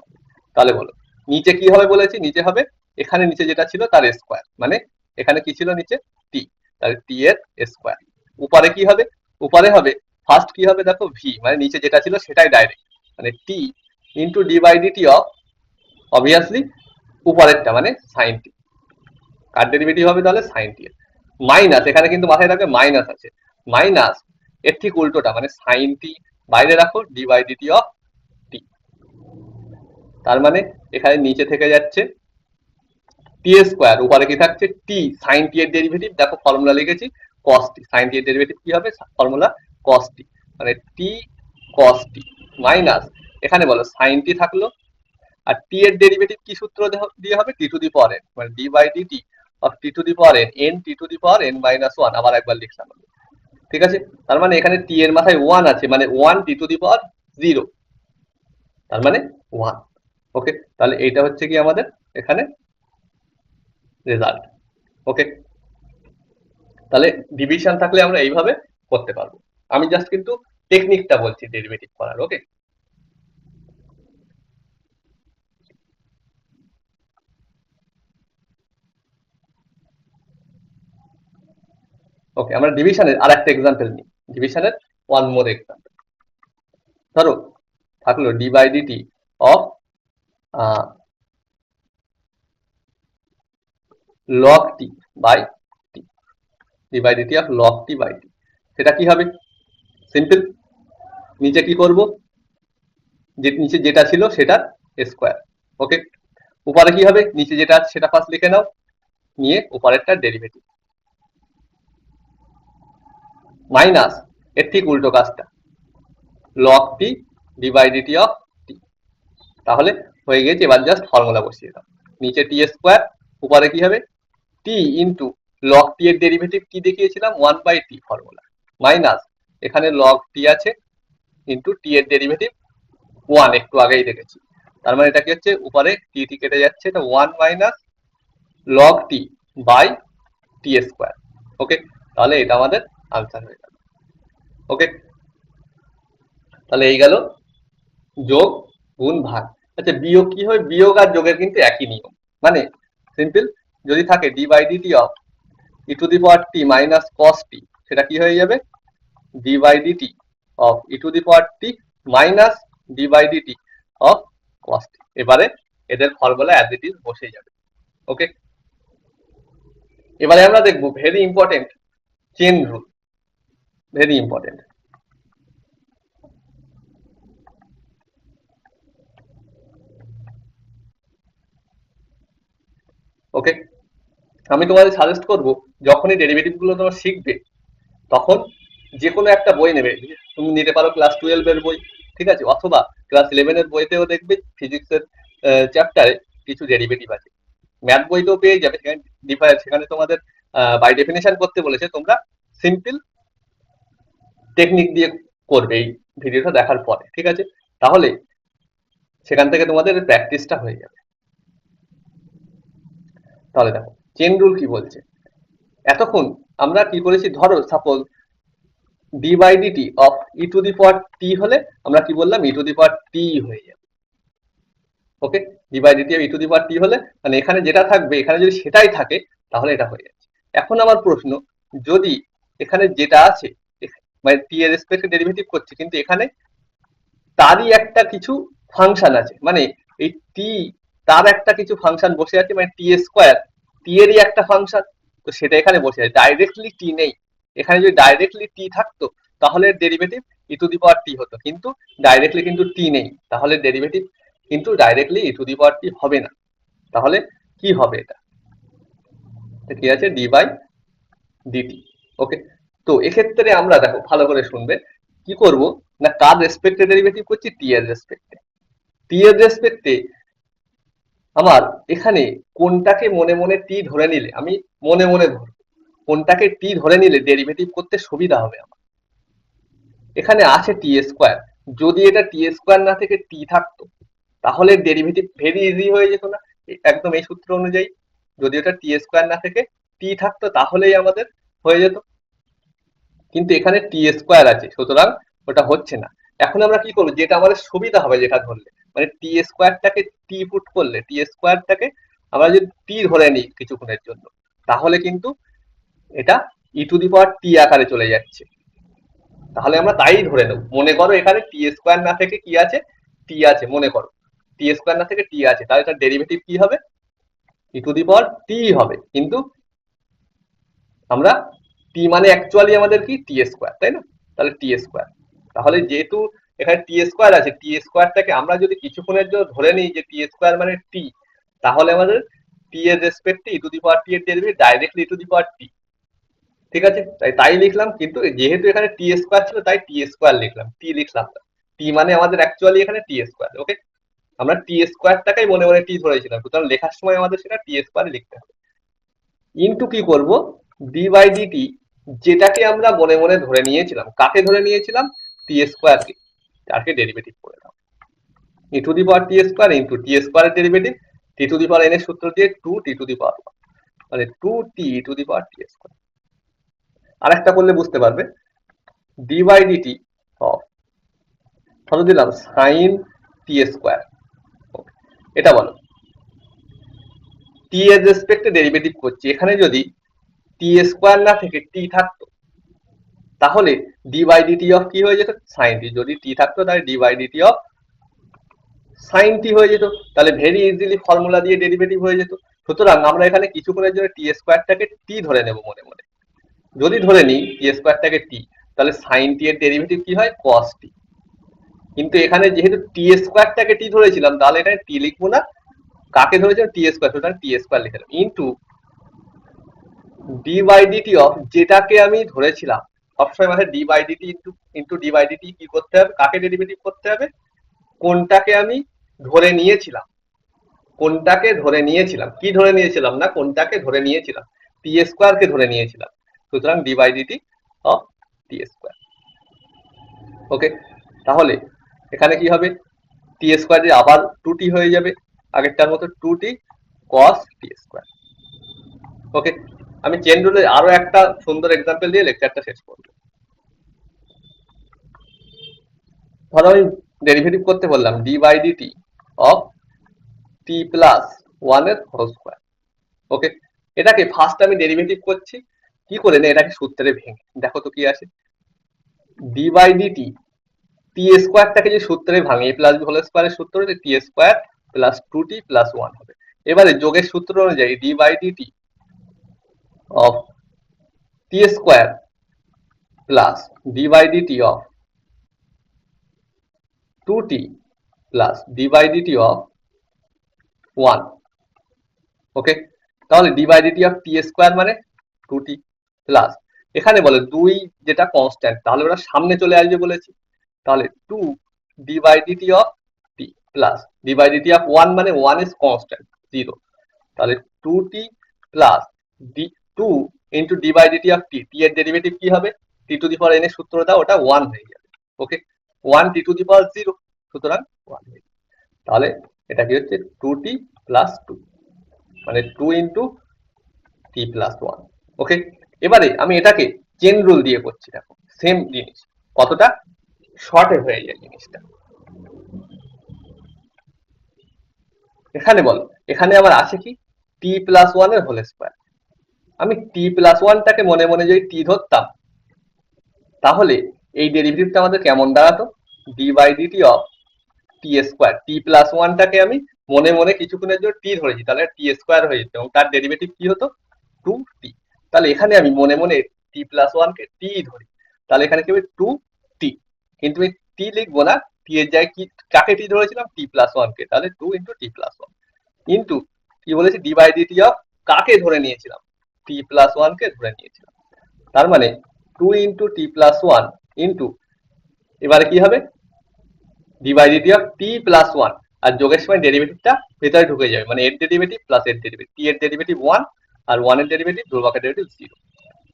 তাহলে বলো নিচে কি হবে বলেছি, নিচে হবে এখানে নিচে যেটা ছিল তার স্কোয়ার, মানে এখানে কি ছিল নিচে টি, তাহলে টি এর স্কোয়ার, উপরে কি হবে, উপরে হবে ফার্স্ট কি হবে দেখো ভি, মানে নিচে যেটা ছিল সেটাই ডাইরেক্ট, মানে t into d by dt of obviously উপরেরটা মানে সাইন টি, কার ডেরিভেটিভ হবে তাহলে সাইন টি এর, মাইনাস এখানে কিন্তু মাথায় রাখবে মাইনাস আছে, মাইনাস এর ঠিক উল্টোটা মানে সাইন টি, বাইরে রাখো ডি বাই ডিটি অফ টি, তার মানে এখানে নিচে থেকে যাচ্ছে টি স্কোয়ার, উপরে কি থাকছে টি, সাইন টি এর ডেরিভেটিভ দেখো ফর্মুলা লিখেছি কস টি, সাইন টি এর ডেরিভেটিভ কি হবে ফর্মুলা কস টি, মানে টি কস টি, মাইনাস এখানে বলো সাইন টি থাকলো, আর টি এর ডেরিভেটিভ কি সূত্র দিয়ে হবে, t to the power n, মানে d by dt of t to the power n, n t to the power n minus one, আবার একবার লিখলাম। ঠিক আছে, তার মানে এখানে টি এর মাথায় ওয়ান আছে, মানে one t to the power zero, তার মানে ওয়ান। ওকে, তাহলে এইটা হচ্ছে কি আমাদের এখানে রেজাল্ট। ওকে, তাহলে ডিভিশন থাকলে আমরা এইভাবে করতে পারবো। আমি জাস্ট কিন্তু টেকনিকটা বলছি ডেরিভেটিভ করার। ওকে, ওকে, আমরা ডিভিশনের আর একটা এক্সাম্পল নিই। ডিভিশনের ওয়ান মোর এক্সাম্পল। ধরো থাকলো d by dt of log t by t, d by dt of log t by t. সেটা কি হবে? সিম্পল, নিচে কি করব, যে নিচে যেটা ছিল সেটা স্কোয়ার। ওকে, উপরে কি হবে, নিচে যেটা আছে সেটা ফার্স্ট লিখে নাও, নিয়ে উপরেরটা ডেরিভেটিভ মাইনাস এর ঠিক উল্টো কাজটা log t d by dt of t. তাহলে হয়ে গেছে, এবার জাস্ট ফর্মুলা বসিয়ে দাও, নিচে টি স্কোয়ার, উপরে কি হবে টি ইন্টু লগ টি এর ডেরিভেটিভ কি দেখিয়েছিলাম, one by t formula, minus এখানে লগ টি আছে ইন্টু টি এর ডেরিভেটিভ ওয়ান, একটু আগেই দেখেছি। তার মানে এটা কি হচ্ছে, উপরে টি টি কেটে যাচ্ছে, এটা one minus log t by t square. Okay, তাহলে এটা আমাদের আনসার হয়ে গেল। ওকে, তাহলে এই গেল যোগ গুণ ভাগ। আচ্ছা, বিয়োগ কি হয়? বিয়োগ আর যোগের কিন্তু একই নিয়ম, মানে সিম্পল, যদি থাকে d by dt of e to the power t minus cos t, সেটা কি হয়ে যাবে, d by dt of e to the power t minus d by dt of cos t. এবারে এদের ফর্মুলা অ্যাজ ইট ইজ বসে যাবে। ওকে, এবারে আমরা দেখবো very important chain rule, very important. Okay, আমি তোমাদের সাজেস্ট করব, যখনই ডেরিভেটিভ গুলো তোমরা শিখবে তখন যে কোনো একটা বই নেবে। তুমি নিতে পারো ক্লাস 12 এর বই, ঠিক আছে, অথবা ক্লাস 11 এর বইতেও দেখবে ফিজিক্সের চ্যাপ্টারে কিছু ডেরিভেটিভ আছে। ম্যাথ বইতেও পেয়ে যাবে, সেখানে তোমাদের বাই ডেফিনেশন করতে বলেছে, তোমরা সিম্পল টেকনিক দিয়ে করবে এই ভিডিওটা দেখার পরে, ঠিক আছে? তাহলে সেখান থেকে তোমাদের প্র্যাকটিসটা হয়ে যাবে। তাহলে দেখো চেন রুল কি বলছে। এতক্ষণ আমরা কি করেছি, ধরো suppose d by dt of e to the power t হলে আমরা কি বললাম, ই টু দি পাওয়ার টি হয়ে যাবে। Okay, d by dt of e to the power t হলে মানে এখানে যেটা থাকবে, এখানে যদি সেটাই থাকে তাহলে এটা হয়ে যাচ্ছে। এখন আমার প্রশ্ন, যদি এখানে যেটা আছে মানে টি এর রেসপেক্টে ডেরিভেটিভ করছে, কিন্তু এখানে তারই একটা কিছু ফাংশন আছে, মানে এই টি তার একটা কিছু ফাংশন বসে আছে, মানে টি স্কোয়ার টি এরই একটা ফাংশন, তো সেটা এখানে বসে আছে, ডাইরেক্টলি টি নেই। এখানে যদি ডাইরেক্টলি টি থাকতো তাহলে derivative e to the power টি হতো, কিন্তু ডাইরেক্টলি কিন্তু টি নেই, তাহলে ডেরিভেটিভ কিন্তু directly e to the power টি হবে না। তাহলে কি হবে, এটা কি আছে, ডি বাই ডিটি। ওকে, তো এক্ষেত্রে আমরা দেখো ভালো করে শুনবে, কি করব না, কার রেসপেক্টে ডেরিভেটিভ করছি, টি এর রেসপেক্টে। টি এর রেসপেক্টে আমার এখানে কোনটাকে মনে মনে টি ধরে নিলে, আমি মনে মনে ধরবো কোনটাকে টি ধরে নিলে ডেরিভেটিভ করতে সুবিধা হবে আমার। এখানে আছে টি স্কোয়ার, যদি এটা টি স্কোয়ার না থেকে টি থাকতো তাহলে ডেরিভেটিভ ভেরি ইজি হয়ে যেত না, একদম এই সূত্র অনুযায়ী যদি এটা টি স্কোয়ার না থেকে টি থাকতো তাহলেই আমাদের হয়ে যেত, কিন্তু এখানে টি স্কোয়ার আছে, সুতরাং ওটা হচ্ছে না। এখন আমরা কি করবো, যেটা আমাদের সুবিধা হবে যেটা ধরলে, মানে টি স্কোয়ারটাকে টি পুট করলে, টি স্কোয়ারটাকে আমরা যদি টি ধরে নিই কিছুক্ষণের জন্য, তাহলে কিন্তু এটা ই টু দি পাওয়ার টি আকারে চলে যাচ্ছে। তাহলে আমরা তাই ধরে নেব, মনে করো এখানে টি স্কোয়ার না থেকে কি আছে, টি আছে, মনে করো টি স্কোয়ার না থেকে টি আছে, তাহলে তার ডেরিভেটিভ কি হবে, ই টু দি পাওয়ার টি হবে, কিন্তু আমরা টি মানে অ্যাকচুয়ালি আমাদের কি টি স্কোয়ার, তাই না? তাহলে টি স্কোয়ার, তাহলে যেহেতু এখানে টি স্কোয়ার আছে, টি স্কোয়ারটাকে আমরা যদি কিছুক্ষণের জন্য ধরে নিই যে টি স্কোয়ার মানে টি, তাহলে আমাদের টি এর রেসপেক্টে ই টু দি পাওয়ার টি এর derivative directly e to the power t, ঠিক আছে, তাই লিখলাম, কিন্তু যেহেতু এখানে টি স্কোয়ার ছিল তাই টি স্কোয়ার লিখলাম, টি লিখলাম না, টি মানে আমাদের অ্যাকচুয়ালি এখানে টি স্কোয়ার। ওকে, আমরা টি স্কোয়ারটাকেই মনে মনে টি ধরেছিলাম, সুতরাং লেখার সময় আমাদের সেটা টি স্কোয়ার লিখতে হবে। ইন্টু কি করব, ডি বাই ডিটি, যেটাকে আমরা মনে মনে ধরে নিয়েছিলাম, কাকে ধরে নিয়েছিলাম, টি স্কোয়ারকে, তাকে ডেরিভেটিভ করে দাও। E to the power t square into t স্কোয়ারের derivative t to the power n এর সূত্র দিয়ে two t to the power মানে two t to the power t square. আর একটা করলে বুঝতে পারবে, ডি বাই ডিটি অফ, ধরো দিলাম সাইন টি স্কোয়ার। এটা বলো টি এর রেসপেক্টে ডেরিভেটিভ করছি, এখানে যদি টি স্কোয়ার না থেকে টি থাকতো তাহলে ডি বাই ডিটি অফ কি হয়ে যেত, সাইন টি। যদি টি থাকতো তাহলে d by dt of sine t হয়ে যেত, তাহলে ভেরি ইজিলি ফর্মুলা দিয়ে ডেরিভেটিভ হয়ে যেত। সুতরাং আমরা এখানে কিছুক্ষণের জন্য টি স্কোয়ারটাকে টি ধরে নেব মনে মনে। যদি ধরে নিই টি স্কোয়ারটাকে টি, তাহলে সাইন টি এর ডেরিভেটিভ কি হয়, কস টি। কিন্তু এখানে যেহেতু টি স্কোয়ারটাকে টি ধরেছিলাম, তাহলে এখানে টি লিখবো না, কাকে ধরেছিলাম, টি স্কোয়ার, সুতরাং টি স্কোয়ার লিখে দেবো into d by dt of, যেটাকে আমি ধরেছিলাম সবসময় মানে d by dt into d by dt কি করতে হবে, কাকে ডেরিভেটিভ করতে হবে, কোনটাকে আমি ধরে নিয়েছিলাম, কোনটাকে ধরে নিয়েছিলাম, কি ধরে নিয়েছিলাম না, কোনটাকে ধরে নিয়েছিলাম, টি স্কোয়ার কে ধরে নিয়েছিলাম। সুতরাং d by dt of t square. Okay, তাহলে এখানে কি হবে, টি স্কোয়ার আবার টু টি হয়ে যাবে, আগেরটার মতো টু টি কস টি স্কোয়ার। ওকে, আমি চেন রুলের আরো একটা সুন্দর এক্সাম্পল দিয়ে লেকচারটা শেষ করবো। ধরো আমি ডেরিভেটিভ করতে বললাম d by dt of t plus one এর হোল স্কোয়ার। ওকে, এটাকে ফার্স্ট আমি ডেরিভেটিভ করছি কি করে না, এটাকে সূত্রে ভেঙে দেখো তো কি আসে, ডি বাই ডিটি টি স্কোয়ারটাকে যে সূত্রে ভাঙে, এ প্লাস বি হোল স্কোয়ারের সূত্র t square plus two t plus one হবে। এবারে যোগের সূত্র অনুযায়ী d by dt of t square plus d by dt of two t plus d by dt of one. Okay, তাহলে d by dt of t square মানে two t plus, এখানে বলে দুই যেটা কনস্ট্যান্ট, তাহলে ওরা সামনে চলে আসবে বলেছি, তাহলে two d by dt of t plus d by dt of one মানে ওয়ান ইজ কনস্ট্যান্ট জিরো, তাহলে two t plus d two into d by dt of t, t এর ডেরিভেটিভ কি হবে, t to the power n এর সূত্রটা ওটা one হয়ে যাবে। Okay, one t to the power zero, সুতরাং ওয়ান হয়ে যাবে। তাহলে এটা কি হচ্ছে টু টি প্লাস টু, মানে two into t plus one. Okay, এবারে আমি এটাকে চেন রুল দিয়ে করছি, দেখো সেম জিনিস কতটা শর্টে হয়ে যায় জিনিসটা। এখানে বলো, এখানে আবার আছে কি টি প্লাস ওয়ান এর হোল স্কোয়ার, আমি টি প্লাস ওয়ানটাকে মনে মনে যদি টি ধরতাম তাহলে এই ডেরিভেটিভটা আমাদের কেমন দাঁড়াতো, d by dt of t square, t plus ওয়ানটাকে আমি মনে মনে কিছুক্ষণের জন্য টি ধরেছি, তাহলে টি স্কোয়ার হয়ে যেত এবং তার ডেরিভেটিভ কি হতো, টু টি। তাহলে এখানে আমি মনে মনে টি প্লাস ওয়ানকে টি ধরি, তাহলে এখানে কি হবে টু টি, কিন্তু আমি টি লিখবো না, টি এর জায়গায় কি কাকে টি ধরেছিলাম, টি প্লাস ওয়ানকে, তাহলে two into t plus one into কি বলেছি ডি বাই ডিটি অফ কাকে ধরে নিয়েছিলাম, টি প্লাস ওয়ানকে ধরে নিয়েছিলাম, তার মানে two into t plus one into, এবারে কি হবে d by dt of t plus one, আর যোগের সময় ডেরিভেটিভটা ভেতরে ঢুকে যাবে, মানে এর ডেরিভেটিভ প্লাস এর ডেরিভেটিভ, টি এর ডেরিভেটিভ ওয়ান আর ওয়ান এর ডেরিভেটিভ ধ্রুবকের ডেরিভেটিভ জিরো,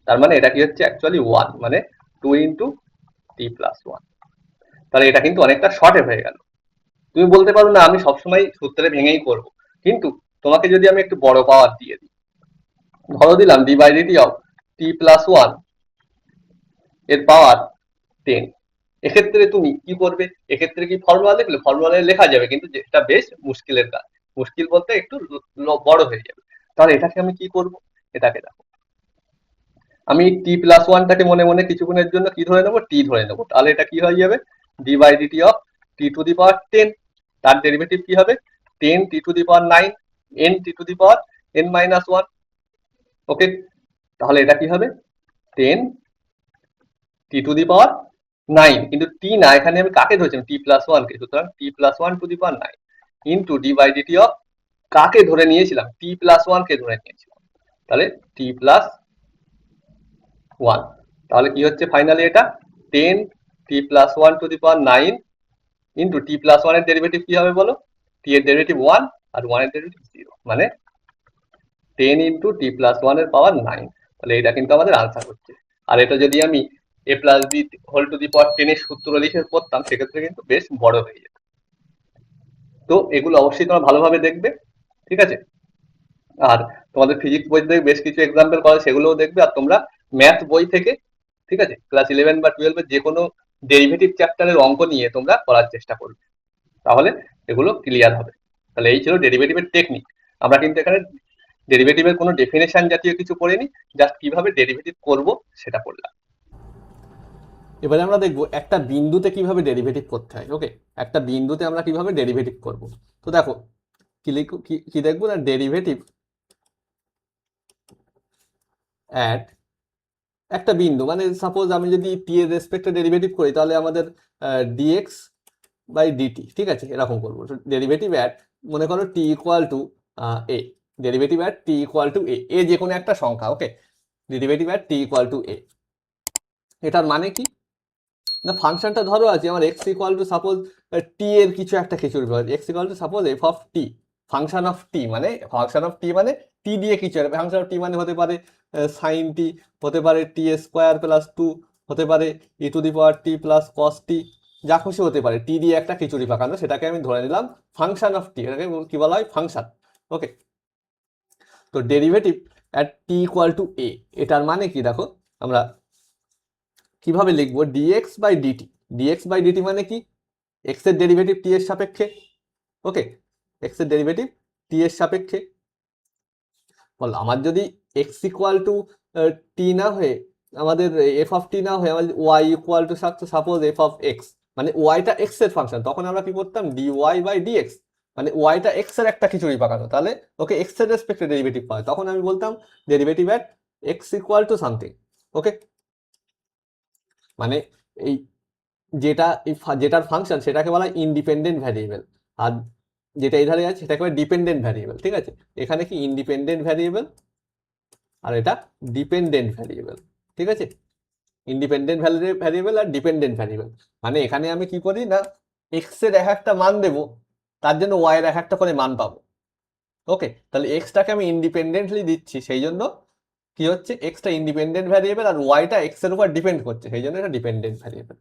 তার মানে এটা কি হচ্ছে অ্যাকচুয়ালি ওয়ান, মানে two into t plus one. তাহলে এটা কিন্তু অনেকটা শর্টে হয়ে গেল। তুমি বলতে পারো না আমি সবসময় সূত্রে ভেঙেই করব, কিন্তু তোমাকে যদি আমি একটু বড় পাওয়ার দিয়ে দিই, ধরো দিলাম d by dt of t plus one এর পাওয়ার টেন, এক্ষেত্রে তুমি কি করবে, এক্ষেত্রে কি ফর্মুলা লিখলে ফর্মুলা লেখা যাবে, কিন্তু যেটা বেশ মুশকিলের কাজ, মুশকিল বলতে একটু বড় হয়ে যাবে। তাহলে এটাকে আমি কি করব, এটাকে দেখো আমি টি প্লাস ওয়ানটাকে মনে মনে কিছুক্ষণের জন্য কি ধরে নেবো, টি ধরে নেবো, তাহলে এটা কি হয়ে যাবে d by dt of t to the power ten, তার ডেরিভেটিভ কি হবে ten t to the power nine n t to the power n minus one. Okay, তাহলে এটা কি হবে ten t to the power nine, কিন্তু t না, এখানে আমি কাকে ধরেছিলাম টি প্লাস ওয়ানকে, সুতরাং t plus one to the power nine into d by dt of কাকে ধরে নিয়েছিলাম, টি প্লাস ওয়ানকে ধরে নিয়েছিলাম, তাহলে টি প্লাস ওয়ান। তাহলে কি হচ্ছে ফাইনালি এটা ten T plus one to the power nine into t plus one এর ডেরিভেটিভ কি হবে বলো, টি এর ডেরিভেটিভ ওয়ান আর ওয়ান এর ডেরিভেটিভ জিরো, মানে ten into t plus one এর পাওয়ার নাইন। তাহলে এটা কিন্তু আমাদের আনসার হচ্ছে। আর এটা যদি আমি a plus b whole to the power ten এর সূত্র লিখে করতাম সেক্ষেত্রে কিন্তু বেশ বড় হয়ে যেত। তো এগুলো অবশ্যই তোমরা ভালোভাবে দেখবে, ঠিক আছে। আর তোমাদের ফিজিক্স বই থেকে বেশ কিছু এক্সাম্পল করা সেগুলোও দেখবে। আর তোমরা ম্যাথ বই থেকে, ঠিক আছে, ক্লাস 11 বা 12 যে কোনো ডেরিভেটিভ চ্যাপ্টারের অঙ্ক নিয়ে তোমরা করার চেষ্টা করবে, তাহলে এগুলো ক্লিয়ার হবে। তাহলে এই ছিল ডেরিভেটিভের টেকনিক। আমরা কিন্তু এখানে ডেরিভেটিভের কোনো ডেফিনেশন জাতীয় কিছু পড়িনি, জাস্ট কিভাবে ডেরিভেটিভ করব সেটা পড়লাম। এবারে আমরা দেখবো একটা বিন্দুতে কিভাবে ডেরিভেটিভ করতে হয়। ওকে, একটা বিন্দুতে আমরা কিভাবে ডেরিভেটিভ করব। তো দেখো কি দেখবো না, ডেরিভেটিভ অ্যাট একটা বিন্দু, মানে সাপোজ আমি যদি টি এর রেসপেক্টে ডেরিভেটিভ করি তাহলে আমাদের ডিএক্স বাই ডিটি, ঠিক আছে, এরকম করবো। ডেরিভেটিভ অ্যাট, মনে করো t equal to a, derivative at t equal to a যে কোনো একটা সংখ্যা। Okay, derivative at t equal to a, এটার মানে কি না, ফাংশনটা ধরো আছে আমার x equal to suppose t এর কিছু একটা কিছু x equal to suppose f of t, function of t মানে টি দিয়ে কিছু একটা ফাংশন অফ টি মানে হতে পারে সাইন টি, হতে পারে টি স্কোয়ার প্লাস 2, হতে পারে ই to the power t plus cos টি, যা খুশি হতে পারে টি দিয়ে একটা খিচুড়ি পাকানো, সেটাকে আমি ধরে নিলাম ফাংশন অফ টি, এটাকে কি বলা হয়, ফাংশন। ওকে, তো derivative at t equal to a, এটার মানে কি দেখো আমরা কিভাবে লিখবো, dx by dt. Dx by dt মানে কি, এক্স এর ডেরিভেটিভ টি এর সাপেক্ষে। ওকে, এক্স এর ডেরিভেটিভ টি এর সাপেক্ষে। বল আমার যদি এক্স ইকুয়াল টু টি না হয়ে আমাদের এফ অফ টি না হয়ে আমাদের y equal to suppose f of x, মানে ওয়াইটা এক্স এর ফাংশন, তখন আমরা কি করতাম, ডি ওয়াই বাই ডিএক্স, মানে ওয়াইটা এক্স এর একটা খিচুড়ি পাকানো, তাহলে ওকে এক্স এর রেসপেক্টে ডেরিভেটিভ পায়, তখন আমি বলতাম derivative at x equal to something. Okay, মানে এই যেটার ফাংশন সেটাকে বলা হয় ইন্ডিপেন্ডেন্ট ভ্যারিয়েবল, আর যেটা এধারে আছে সেটাকে বলা ডিপেন্ডেন্ট ভ্যারিয়েবল। ঠিক আছে, এখানে কি ইন্ডিপেন্ডেন্ট ভ্যারিয়েবল আর এটা ডিপেন্ডেন্ট ভ্যারিয়েবল। ঠিক আছে, ইন্ডিপেন্ডেন্ট ভ্যারিয়েবল আর ডিপেন্ডেন্ট ভ্যারিয়েবল, মানে এখানে আমি কি করি না, এক্স এর এক একটা মান দেবো, তার জন্য ওয়াই এর এক একটা করে মান পাবো। ওকে, তাহলে এক্সটাকে আমি ইন্ডিপেন্ডেন্টলি দিচ্ছি, সেই জন্য কি হচ্ছে, এক্সটা ইন্ডিপেন্ডেন্ট ভ্যারিয়েবল আর ওয়াইটা এক্স এর উপর ডিপেন্ড করছে, সেই জন্য এটা ডিপেন্ডেন্ট ভ্যারিয়েবল।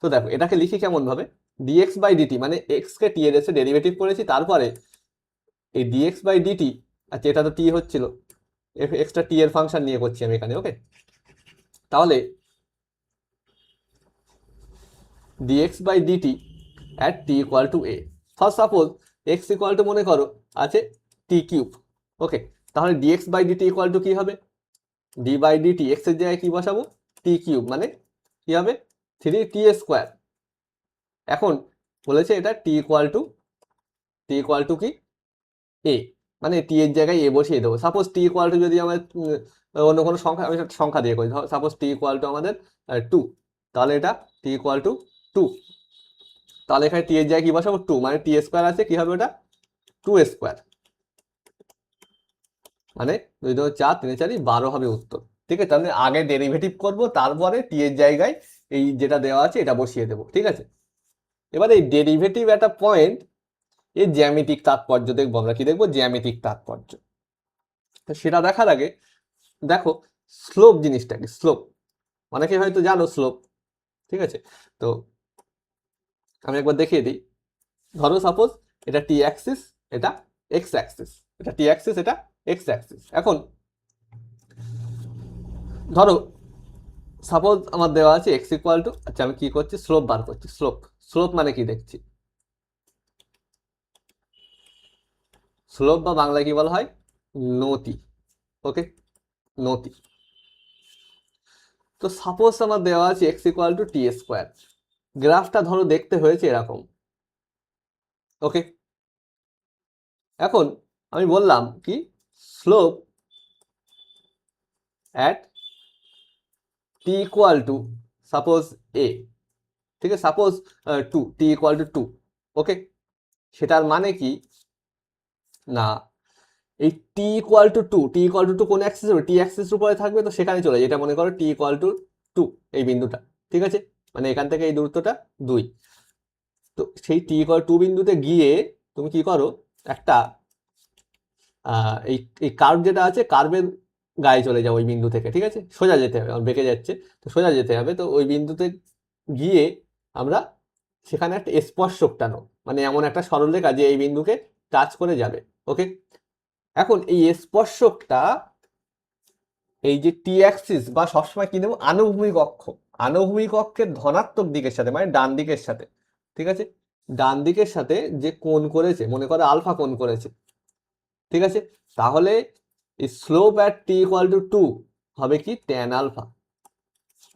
তো দেখো এটাকে লিখি কেমন ভাবে, ডিএক্স বাই ডিটি, মানে এক্স কে টি এর এসে ডেরিভেটিভ করেছি, তারপরে এই ডিএক্স বাই ডিটি, আচ্ছা এটা তো টি হচ্ছিল, এক্সটা টি এর ফাংশন নিয়ে করছি আমি এখানে। ওকে, তাহলে dx by dt at t equal to a, first suppose x equal to মনে করো আছে টি কিউব। ওকে, তাহলে dx by dt equal to কি হবে, ডি বাই ডিটি, এক্স এর জায়গায় কি বসাবো, টি কিউব, মানে কি হবে 3t স্কোয়ার। এখন বলেছে এটা টি ইকুয়াল টু কি এ, মানে টি এর জায়গায় এ বসিয়ে দেবো। সাপোজ টি ইকুয়াল টু যদি আমার অন্য কোনো সংখ্যা, আমি একটা সংখ্যা দিয়ে করি, সাপোজ টি ইকুয়াল টু আমাদের 2, তাহলে এটা টি ইকুয়াল টু 2, তাহলে এখানে টি এর জায়গায় কি বসাবো 2, মানে টি স্কোয়ার আছে, কি হবে ওটা 2 স্কোয়ার, মানে 2 2 4 3 4 12 হবে উত্তর। ঠিক আছে, তাহলে আগে ডেরিভেটিভ করব, তারপরে টি এর জায়গায় এই যেটা দেওয়া আছে এটা বসিয়ে দেবো। ঠিক আছে, এবার এই ডেরিভেটিভ একটা পয়েন্ট, এই জ্যামিতিক তাৎপর্য দেখবো আমরা, কি দেখবো, জ্যামিতিক তাৎপর্য। তো সেটা দেখার আগে দেখো স্লোপ জিনিসটা কি, স্লোপ অনেকে হয়তো জানো স্লোপ। ঠিক আছে, তো আমি একবার দেখিয়ে দিই। ধরো সাপোজ এটা টি অ্যাক্সিস, এটা এক্স অ্যাক্সিস, এটা টি অ্যাক্সিস, এটা এক্স অ্যাক্সিস। এখন ধরো সাপোজ আমার দেওয়া আছে এক্স ইকুয়াল টু, আচ্ছা আমি কি করছি, স্লোপ বার করছি। স্লোপ, স্লোপ মানে কি দেখছি, স্লোপ বা বাংলায় কি বলা হয়, নতি। ওকে, নতি। তো সাপোজ আমার দেওয়া আছে x equal to t square, গ্রাফটা ধরো দেখতে হয়েছে এরকম। ওকে, এখন আমি বললাম কি, slope at t equal to suppose a, ঠিক আছে, suppose 2, t equal to 2। Okay, সেটার মানে কি না, এই t equal to 2, t equal to 2 কোন অ্যাক্সিস হবে, টি অ্যাক্সিস উপরে থাকবে, তো সেখানে চলে যায়, এটা মনে করো টি ইকুয়াল টু 2, এই বিন্দুটা। ঠিক আছে, মানে এখান থেকে এই দূরত্বটা 2। তো সেই টি ইকুয়াল 2 বিন্দুতে গিয়ে তুমি কি করো, একটা এই এই কার্ভ যেটা আছে, কার্ভের গায়ে চলে যাও ওই বিন্দু থেকে। ঠিক আছে, সোজা যেতে হবে, আমার বেঁকে যাচ্ছে, তো সোজা যেতে হবে। তো ওই বিন্দুতে গিয়ে আমরা সেখানে একটা স্পর্শক টানো, মানে এমন একটা সরলরেখা যে এই বিন্দুকে টাচ করে যাবে। ওকে, এখন এই স্পর্শকটা এই যে টি অ্যাক্সিস বা সবসময় কি নেব, আনুভূমিক অক্ষ, আনুভূমিক অক্ষের ধনাত্মক দিকের সাথে মানে ডান দিকের সাথে, ঠিক আছে, ডান দিকের সাথে যে কোণ করেছে, মনে করো আলফা কোণ করেছে, ঠিক আছে, তাহলে slope at t equal to 2 হবে কি ট্যান আলফা।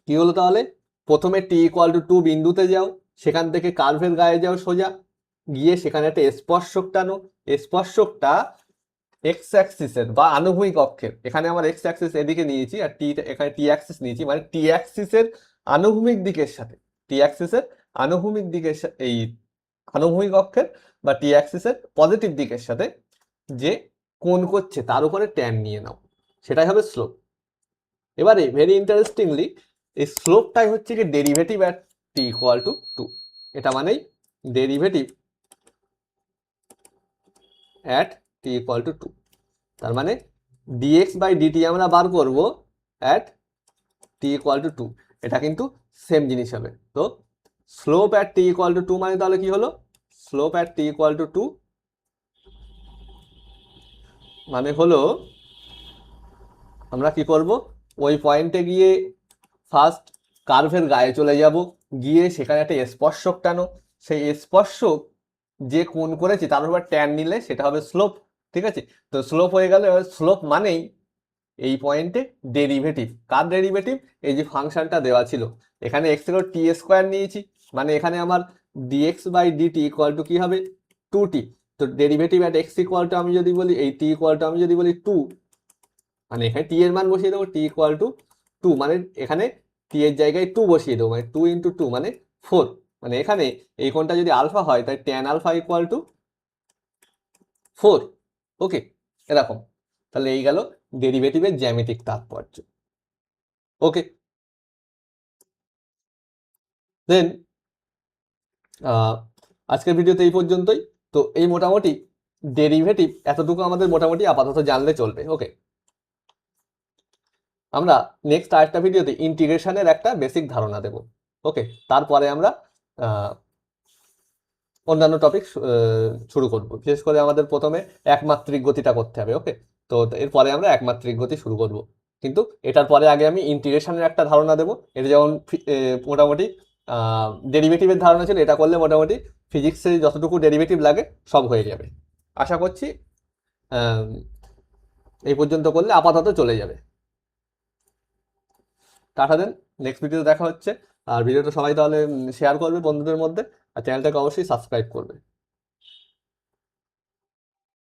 কি হলো তাহলে, প্রথমে টি ইকুয়াল টু 2 বিন্দুতে যাও, সেখান থেকে কার্ভের গায়ে যাও সোজা, গিয়ে সেখানে একটা স্পর্শক টানো, স্পর্শকটা এক্স অ্যাক্সিসের বা আনুভূমিক অক্ষের, এখানে আমার এক্স অ্যাক্সিস এদিকে নিয়েছি আর টি এখানে টি অ্যাক্সিস নিয়েছি, মানে টি অ্যাক্সিসের আনুভূমিক দিকের সাথে, টি অ্যাক্সিসের আনুভূমিক দিকের এই আনুভূমিক অক্ষের বা টি অ্যাক্সিসের পজিটিভ দিকের সাথে যে কোণ করছে তার উপরে ট্যান নিয়ে নাও, সেটাই হবে স্লোপ। এবারে ভেরি ইন্টারেস্টিংলি এই স্লোপটাই হচ্ছে কি derivative at t equal to 2, এটা মানেই derivative at t equal to 2, তার মানে dx বাই dt আমরা বার করব অ্যাট টি ইকুয়াল টু 2, এটা কিন্তু সেম জিনিস হবে। তো slope at t equal to 2 মানে তাহলে কি হলো, slope at t equal to 2 মানে হলো আমরা কি করব, ওই পয়েন্টে গিয়ে ফার্স্ট কার্ভের গায়ে চলে যাব, গিয়ে সেখানে একটা স্পর্শক টানো, সেই স্পর্শক যে কোণ করেছে তার উপর ট্যান নিলে সেটা হবে স্লোপ, ঠিক আছে। তো স্লোপ হয়ে গেল, স্লোপ মানেই এই পয়েন্টে ডেরিভেটিভ, কার ডেরিভেটিভ, এই যে ফাংশনটা দেওয়া ছিল এখানে এক্স এর টি স্কোয়ার নিয়েছি, মানে এখানে আমার dx by dt equal to কি হবে 2t, তো derivative at x equal to আমি যদি বলি এই টি ইকুয়াল টু আমি যদি বলি 2, মানে এখানে টি এর মান বসিয়ে দেবো টি ইকুয়াল টু 2, মানে এখানে টি এর জায়গায় 2 বসিয়ে দেবো, মানে 2 ইন্টু 2 মানে 4, মানে এখানে এই কোণটা যদি আলফা হয় তাই ট্যান আলফা ইকুয়াল টু 4। ওকে, এরকম, তাহলে এই গেল ডেরিভেটিভের জ্যামিতিক তাৎপর্য। ওকে, দেন আজকের ভিডিওতে এই পর্যন্তই। তো এই মোটামুটি ডেরিভেটিভ এতটুকু আমাদের মোটামুটি আপাতত জানলে চলবে। ওকে, আমরা নেক্সট আরেকটা ভিডিওতে ইন্টিগ্রেশনের একটা বেসিক ধারণা দেব। ওকে, তারপরে আমরা অন্যান্য টপিক শুরু করব, বিশেষ করে আমাদের প্রথমে একমাত্রিক গতিটা করতে হবে। ওকে, তো এরপরে আমরা একমাত্রিক গতি শুরু করব, কিন্তু এটার পরে আগে আমি ইন্টিগ্রেশনের একটা ধারণা দেবো। এটা যেমন মোটামুটি ডেরিভেটিভের ধারণা ছিল, এটা করলে মোটামুটি ফিজিক্সে যতটুকু ডেরিভেটিভ লাগে সব হয়ে যাবে। আশা করছি এই পর্যন্ত করলে আপাতত চলে যাবে। টাটা দেন, নেক্সট ভিডিওতে দেখা হচ্ছে। আর ভিডিওটা সবাই তাহলে শেয়ার করবে বন্ধুদের মধ্যে, আর চ্যানেলটাকে অবশ্যই সাবস্ক্রাইব করবে।